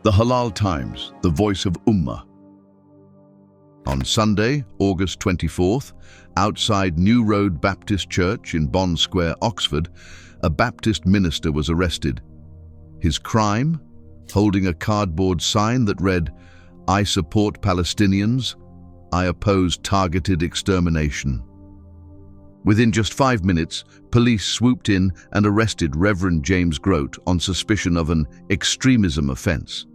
The Halal Times, the voice of Ummah. On Sunday, August 24th, outside New Road Baptist Church in Bond Square, Oxford, a Baptist minister was arrested. His crime? Holding a cardboard sign that read, "I support Palestinians, I oppose targeted extermination." Within just 5 minutes, police swooped in and arrested Reverend James Grote on suspicion of an extremism offense.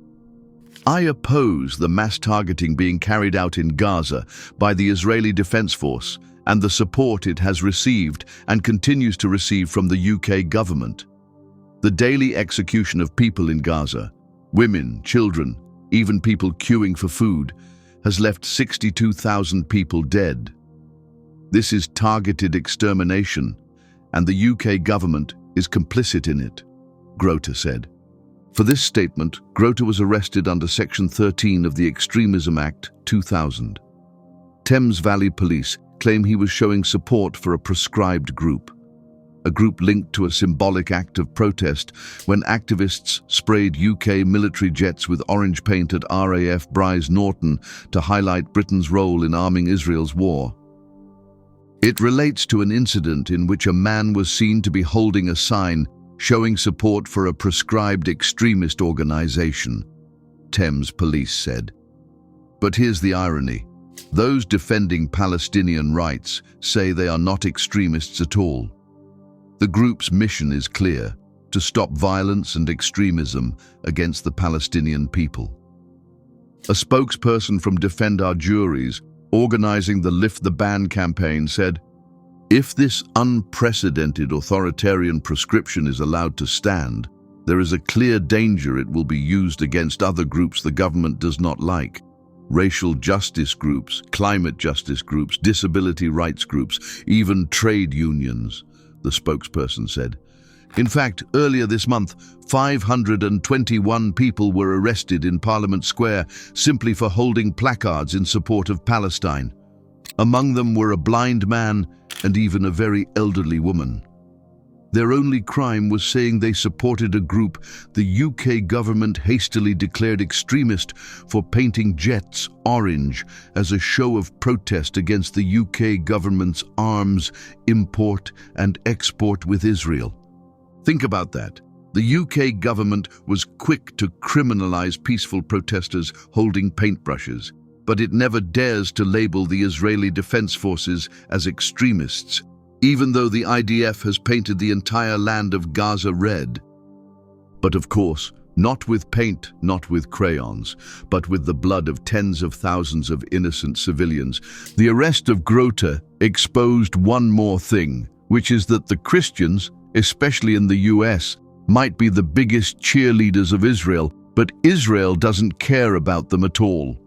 I oppose the mass targeting being carried out in Gaza by the Israeli Defense Force and the support it has received and continues to receive from the UK government. The daily execution of people in Gaza, women, children, even people queuing for food, has left 62,000 people dead. This is targeted extermination, and the UK government is complicit in it, Grote said. For this statement, Grote was arrested under Section 13 of the Extremism Act 2000. Thames Valley Police claim he was showing support for a proscribed group, a group linked to a symbolic act of protest when activists sprayed UK military jets with orange paint at RAF Brize Norton to highlight Britain's role in arming Israel's war. It relates to an incident in which a man was seen to be holding a sign showing support for a proscribed extremist organization, Thames Police said. But here's the irony. Those defending Palestinian rights say they are not extremists at all. The group's mission is clear: to stop violence and extremism against the Palestinian people. A spokesperson from Defend Our Juries, organizing the Lift the Ban campaign, said, "If this unprecedented authoritarian prescription is allowed to stand, there is a clear danger it will be used against other groups the government does not like. Racial justice groups, climate justice groups, disability rights groups, even trade unions," the spokesperson said. In fact, earlier this month, 521 people were arrested in Parliament Square simply for holding placards in support of Palestine. Among them were a blind man and even a very elderly woman. Their only crime was saying they supported a group the UK government hastily declared extremist for painting jets orange as a show of protest against the UK government's arms import and export with Israel. Think about that. The UK government was quick to criminalize peaceful protesters holding paintbrushes, but it never dares to label the Israeli Defense Forces as extremists, even though the IDF has painted the entire land of Gaza red. But of course, not with paint, not with crayons, but with the blood of tens of thousands of innocent civilians. The arrest of Grote exposed one more thing, which is that the Christians, especially in the US, might be the biggest cheerleaders of Israel, but Israel doesn't care about them at all.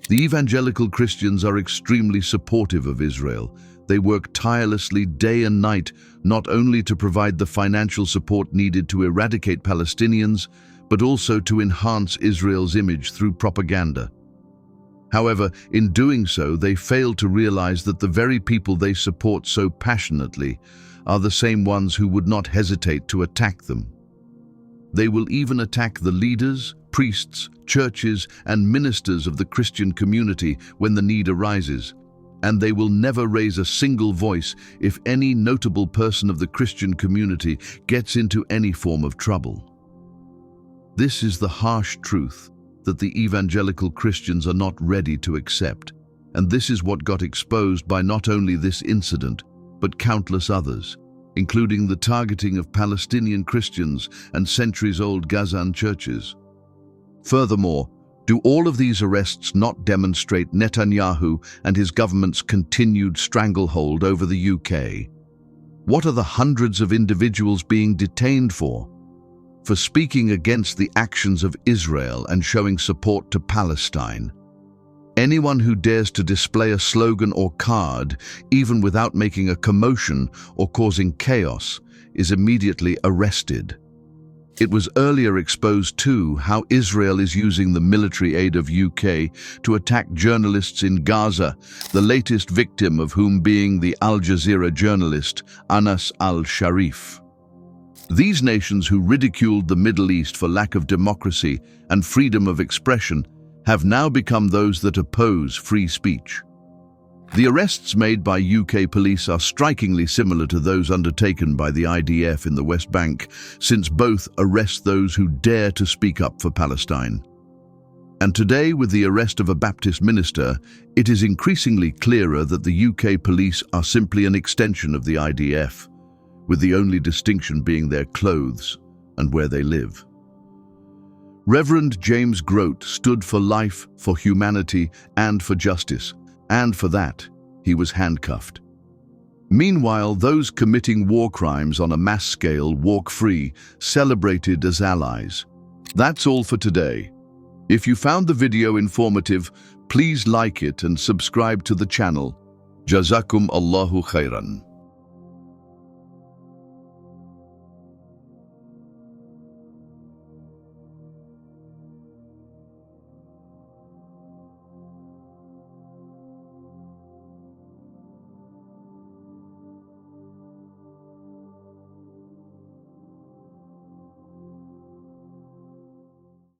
The evangelical Christians are extremely supportive of Israel. They work tirelessly day and night, not only to provide the financial support needed to eradicate Palestinians, but also to enhance Israel's image through propaganda. However, in doing so, they fail to realize that the very people they support so passionately are the same ones who would not hesitate to attack them. They will even attack the leaders, priests, churches, and ministers of the Christian community when the need arises, and they will never raise a single voice if any notable person of the Christian community gets into any form of trouble. This is the harsh truth that the evangelical Christians are not ready to accept, and this is what got exposed by not only this incident, but countless others, including the targeting of Palestinian Christians and centuries-old Gazan churches. Furthermore, do all of these arrests not demonstrate Netanyahu and his government's continued stranglehold over the UK? What are the hundreds of individuals being detained for? For speaking against the actions of Israel and showing support to Palestine. Anyone who dares to display a slogan or card, even without making a commotion or causing chaos, is immediately arrested. It was earlier exposed too how Israel is using the military aid of UK to attack journalists in Gaza, the latest victim of whom being the Al Jazeera journalist Anas al-Sharif. These nations who ridiculed the Middle East for lack of democracy and freedom of expression have now become those that oppose free speech. The arrests made by UK police are strikingly similar to those undertaken by the IDF in the West Bank, since both arrest those who dare to speak up for Palestine. And today, with the arrest of a Baptist minister, it is increasingly clearer that the UK police are simply an extension of the IDF, with the only distinction being their clothes and where they live. Reverend James Grote stood for life, for humanity, and for justice, and for that, he was handcuffed. Meanwhile, those committing war crimes on a mass scale walk free, celebrated as allies. That's all for today. If you found the video informative, please like it and subscribe to the channel. Jazakum Allahu khairan.